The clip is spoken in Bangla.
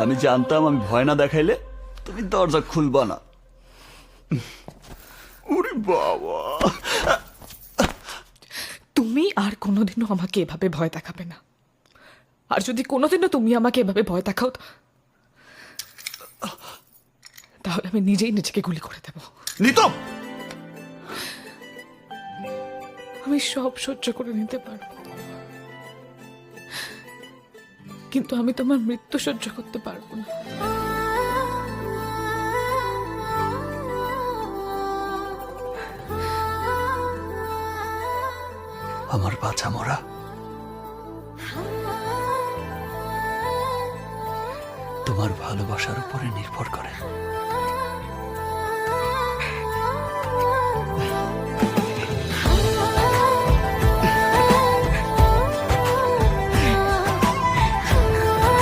আমি জানতাম আমি ভয় না দেখাইলে তুমি দরজা খুলবা না। ওরে বাবা, তুমি আর কোনোদিনও আমাকে এভাবে ভয় দেখাবে না। আর যদি কোনোদিনও তুমি আমাকে এভাবে ভয় দেখাও তাহলে আমি নিজেই নিজেকে গুলি করে দেব। নিতম, আমি সব সহ্য করে নিতে পারবো, কিন্তু আমি তোমার মৃত্যু সহ্য করতে পারবো না। আমার বাঁচা মরা তোমার ভালোবাসার উপরে নির্ভর করে।